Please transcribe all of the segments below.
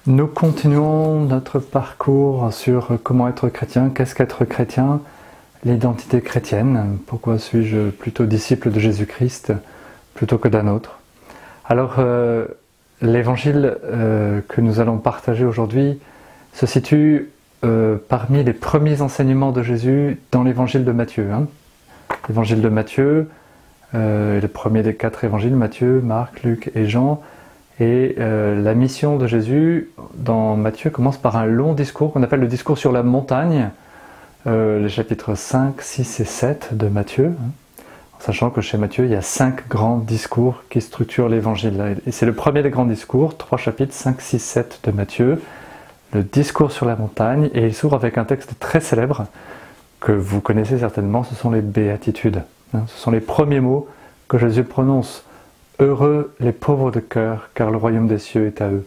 Nous continuons notre parcours sur comment être chrétien, qu'est-ce qu'être chrétien, l'identité chrétienne, pourquoi suis-je plutôt disciple de Jésus-Christ plutôt que d'un autre. Alors, l'évangile que nous allons partager aujourd'hui se situe parmi les premiers enseignements de Jésus dans l'évangile de Matthieu. L'évangile de Matthieu, le premier des 4 évangiles, Matthieu, Marc, Luc et Jean. Et la mission de Jésus dans Matthieu commence par un long discours qu'on appelle le discours sur la montagne, les chapitres 5, 6 et 7 de Matthieu, en sachant que chez Matthieu il y a 5 grands discours qui structurent l'évangile. Et c'est le premier des grands discours, 3 chapitres, 5, 6, 7 de Matthieu, le discours sur la montagne, et il s'ouvre avec un texte très célèbre que vous connaissez certainement, ce sont les béatitudes. Ce sont les premiers mots que Jésus prononce. Heureux les pauvres de cœur, car le royaume des cieux est à eux.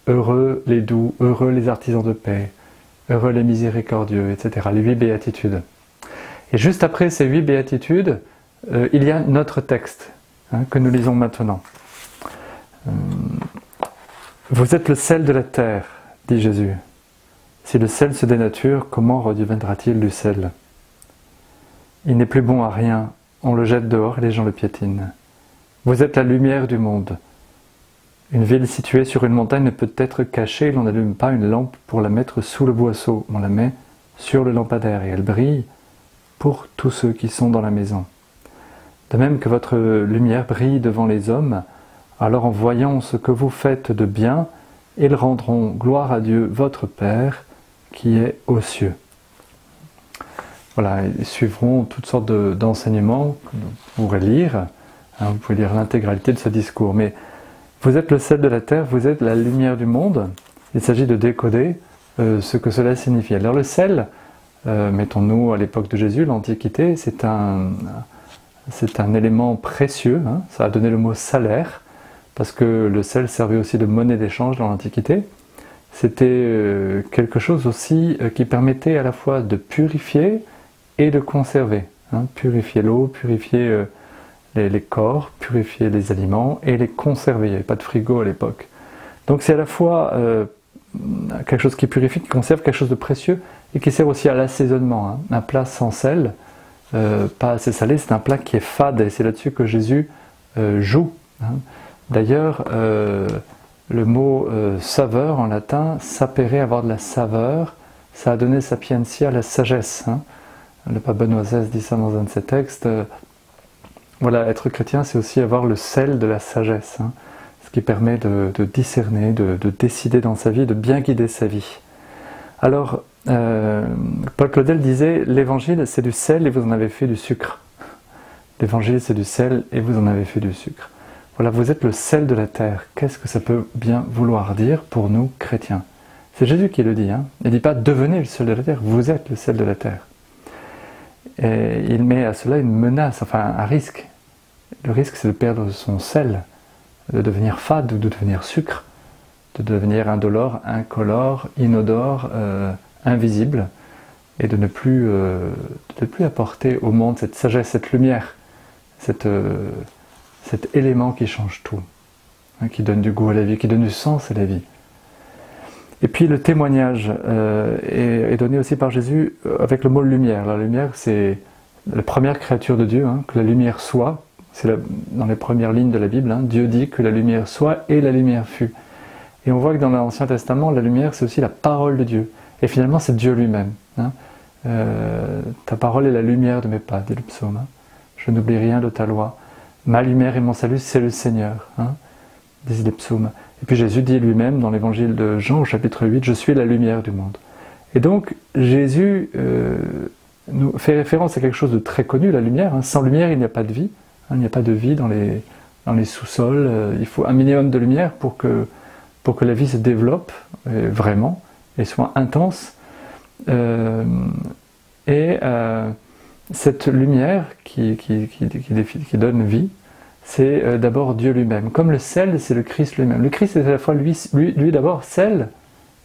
Heureux les doux, heureux les artisans de paix, heureux les miséricordieux, etc. Les 8 béatitudes. Et juste après ces 8 béatitudes, il y a notre texte que nous lisons maintenant. Vous êtes le sel de la terre, dit Jésus. Si le sel se dénature, comment redeviendra-t-il du sel? Il n'est plus bon à rien, on le jette dehors et les gens le piétinent. Vous êtes la lumière du monde. Une ville située sur une montagne ne peut être cachée, l'on n'allume pas une lampe pour la mettre sous le boisseau, on la met sur le lampadaire et elle brille pour tous ceux qui sont dans la maison. De même que votre lumière brille devant les hommes, alors en voyant ce que vous faites de bien, ils rendront gloire à Dieu, votre Père, qui est aux cieux. Voilà, ils suivront toutes sortes d'enseignements que vous pourrez lire. Vous pouvez lire l'intégralité de ce discours. Mais vous êtes le sel de la terre, vous êtes la lumière du monde. Il s'agit de décoder ce que cela signifie. Alors le sel, mettons-nous à l'époque de Jésus, l'Antiquité, c'est un élément précieux. Ça a donné le mot salaire, parce que le sel servait aussi de monnaie d'échange dans l'Antiquité. C'était quelque chose aussi qui permettait à la fois de purifier et de conserver. Purifier l'eau, purifier les corps, purifier les aliments et les conserver. Il n'y avait pas de frigo à l'époque. Donc c'est à la fois quelque chose qui purifie, qui conserve, quelque chose de précieux et qui sert aussi à l'assaisonnement. Un plat sans sel, pas assez salé, c'est un plat qui est fade et c'est là-dessus que Jésus joue. D'ailleurs, le mot saveur en latin, sapere, avoir de la saveur, ça a donné sapientia, la sagesse. Le pape Benoît XVI dit ça dans un de ses textes. Voilà, être chrétien, c'est aussi avoir le sel de la sagesse, ce qui permet de discerner, de décider dans sa vie, de bien guider sa vie. Alors, Paul Claudel disait, l'évangile c'est du sel et vous en avez fait du sucre. L'évangile c'est du sel et vous en avez fait du sucre. Voilà, vous êtes le sel de la terre. Qu'est-ce que ça peut bien vouloir dire pour nous chrétiens? C'est Jésus qui le dit. Il ne dit pas devenez le sel de la terre, vous êtes le sel de la terre. Et il met à cela une menace, enfin un risque. Le risque c'est de perdre son sel, de devenir fade ou de devenir sucre, de devenir indolore, incolore, inodore, invisible, et de ne plus apporter au monde cette sagesse, cette lumière, cet élément qui change tout, qui donne du goût à la vie, qui donne du sens à la vie. Et puis le témoignage est donné aussi par Jésus avec le mot lumière. La lumière, c'est la première créature de Dieu, que la lumière soit. C'est dans les premières lignes de la Bible, Dieu dit que la lumière soit et la lumière fut. Et on voit que dans l'Ancien Testament, la lumière, c'est aussi la parole de Dieu. Et finalement, c'est Dieu lui-même. Ta parole est la lumière de mes pas, dit le psaume. Je n'oublie rien de ta loi. Ma lumière et mon salut, c'est le Seigneur, disent les psaumes. Et puis Jésus dit lui-même dans l'évangile de Jean au chapitre 8, « Je suis la lumière du monde ». Et donc Jésus nous fait référence à quelque chose de très connu, la lumière. Sans lumière, il n'y a pas de vie. Il n'y a pas de vie dans les sous-sols. Il faut un minimum de lumière pour que la vie se développe vraiment et soit intense. Cette lumière qui donne vie, c'est d'abord Dieu lui-même. Comme le sel, c'est le Christ lui-même. Le Christ est à la fois lui d'abord sel,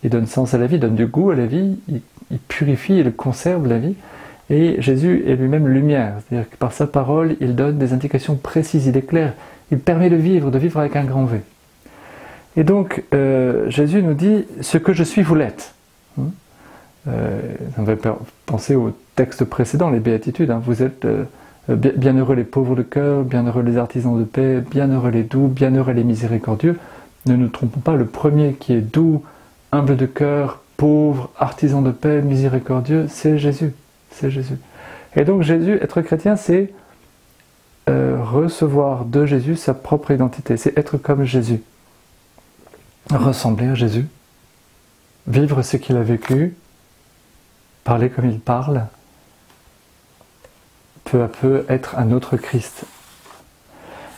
il donne sens à la vie, donne du goût à la vie, il purifie, il conserve la vie. Et Jésus est lui-même lumière, c'est-à-dire que par sa parole, il donne des indications précises, il est clair, il permet de vivre avec un grand V. Et donc, Jésus nous dit, ce que je suis, vous l'êtes. Ça me fait penser au texte précédent, les béatitudes. Vous êtes bienheureux les pauvres de cœur, bienheureux les artisans de paix, bienheureux les doux, bienheureux les miséricordieux. Ne nous trompons pas, le premier qui est doux, humble de cœur, pauvre, artisan de paix, miséricordieux, c'est Jésus. C'est Jésus. Et donc Jésus, être chrétien, c'est recevoir de Jésus sa propre identité. C'est être comme Jésus. Ressembler à Jésus. Vivre ce qu'il a vécu. Parler comme il parle. Peu à peu être un autre Christ.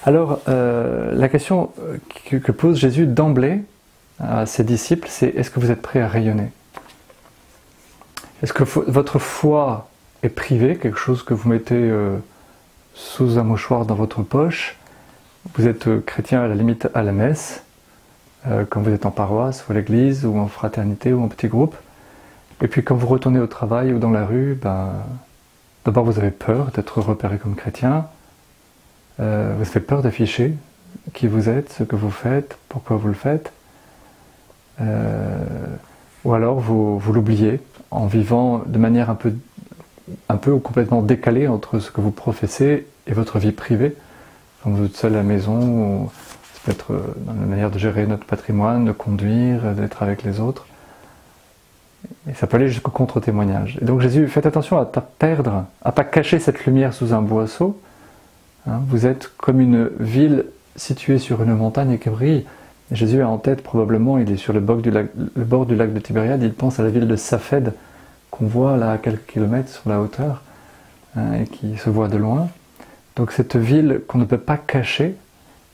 Alors, la question que pose Jésus d'emblée à ses disciples, c'est est-ce que vous êtes prêts à rayonner? Est-ce que votre foi est privée, quelque chose que vous mettez sous un mouchoir dans votre poche? Vous êtes chrétien à la limite à la messe, quand vous êtes en paroisse ou à l'église ou en fraternité ou en petit groupe. Et puis quand vous retournez au travail ou dans la rue, d'abord vous avez peur d'être repéré comme chrétien. Vous avez peur d'afficher qui vous êtes, ce que vous faites, pourquoi vous le faites. Ou alors vous l'oubliez en vivant de manière un peu ou complètement décalée entre ce que vous professez et votre vie privée. Quand vous êtes seul à la maison, ou ça peut être dans la manière de gérer notre patrimoine, de conduire, d'être avec les autres. Et ça peut aller jusqu'au contre-témoignage. Et donc Jésus, faites attention à ne pas perdre, à ne pas cacher cette lumière sous un boisseau. Vous êtes comme une ville située sur une montagne et qui brille. Et Jésus a en tête probablement, il est sur le bord du lac de Tibériade, il pense à la ville de Saphède, qu'on voit là à quelques kilomètres sur la hauteur, et qui se voit de loin. Donc cette ville qu'on ne peut pas cacher,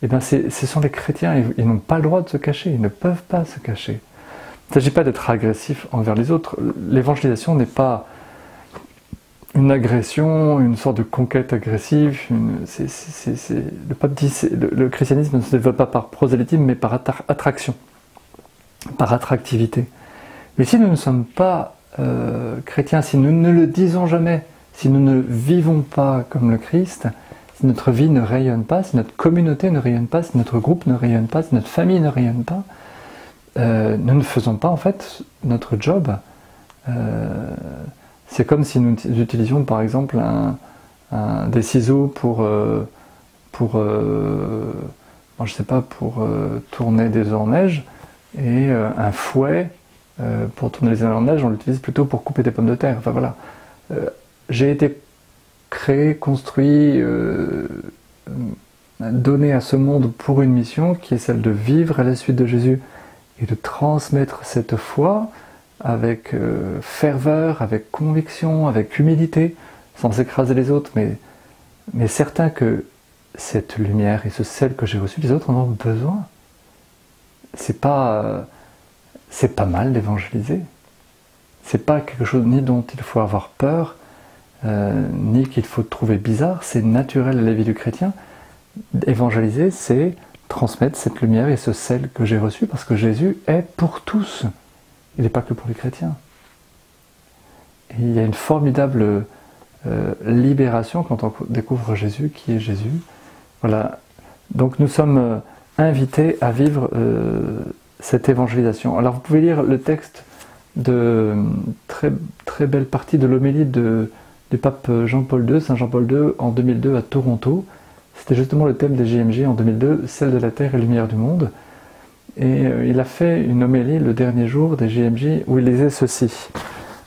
ce sont les chrétiens, ils n'ont pas le droit de se cacher, ils ne peuvent pas se cacher. Il ne s'agit pas d'être agressif envers les autres. L'évangélisation n'est pas une agression, une sorte de conquête agressive. Le pape dit le christianisme ne se développe pas par prosélytisme, mais par attraction, par attractivité. Mais si nous ne sommes pas chrétiens, si nous ne le disons jamais, si nous ne vivons pas comme le Christ, si notre vie ne rayonne pas, si notre communauté ne rayonne pas, si notre groupe ne rayonne pas, si notre famille ne rayonne pas, nous ne faisons pas en fait notre job. C'est comme si nous utilisions par exemple des ciseaux pour tourner des œufs en neige et un fouet pour tourner les œufs en neige, on l'utilise plutôt pour couper des pommes de terre. Enfin voilà. J'ai été créé, construit, donné à ce monde pour une mission qui est celle de vivre à la suite de Jésus et de transmettre cette foi avec ferveur, avec conviction, avec humilité, sans écraser les autres, mais certain que cette lumière et ce sel que j'ai reçu, les autres en ont besoin. C'est pas mal d'évangéliser. C'est pas quelque chose ni dont il faut avoir peur, ni qu'il faut trouver bizarre, c'est naturel à la vie du chrétien. Évangéliser, c'est transmettre cette lumière et ce sel que j'ai reçu, parce que Jésus est pour tous. Il n'est pas que pour les chrétiens. Et il y a une formidable libération quand on découvre Jésus, qui est Jésus. Voilà. Donc nous sommes invités à vivre cette évangélisation. Alors vous pouvez lire le texte de très, très belle partie de l'homélie du pape Jean-Paul II, Saint Jean-Paul II, en 2002 à Toronto. C'était justement le thème des JMJ en 2002, celle de la terre et lumière du monde. Et il a fait une homélie le dernier jour des JMJ où il disait ceci.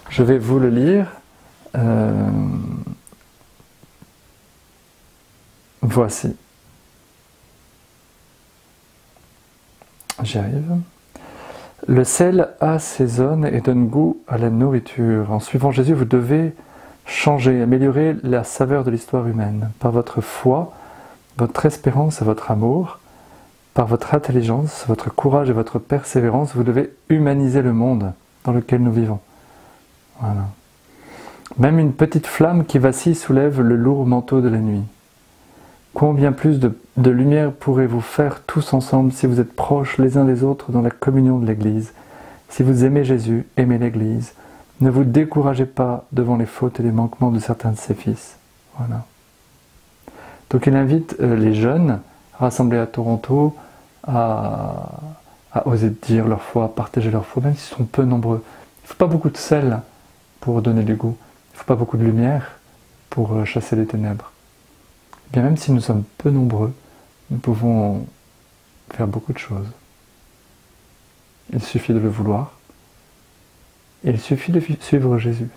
Je vais vous le lire. Voici. J'y arrive. Le sel assaisonne et donne goût à la nourriture. En suivant Jésus, vous devez changer, améliorer la saveur de l'histoire humaine par votre foi, votre espérance et votre amour. Par votre intelligence, votre courage et votre persévérance, vous devez humaniser le monde dans lequel nous vivons. Voilà. Même une petite flamme qui vacille soulève le lourd manteau de la nuit. Combien plus de lumière pourrez-vous faire tous ensemble si vous êtes proches les uns des autres dans la communion de l'Église? Si vous aimez Jésus, aimez l'Église. Ne vous découragez pas devant les fautes et les manquements de certains de ses fils. Voilà. Donc il invite les jeunes rassemblés à Toronto à à oser dire leur foi, à partager leur foi, même s'ils sont peu nombreux. Il ne faut pas beaucoup de sel pour donner du goût. Il ne faut pas beaucoup de lumière pour chasser les ténèbres. Et bien même si nous sommes peu nombreux, nous pouvons faire beaucoup de choses. Il suffit de le vouloir et il suffit de suivre Jésus.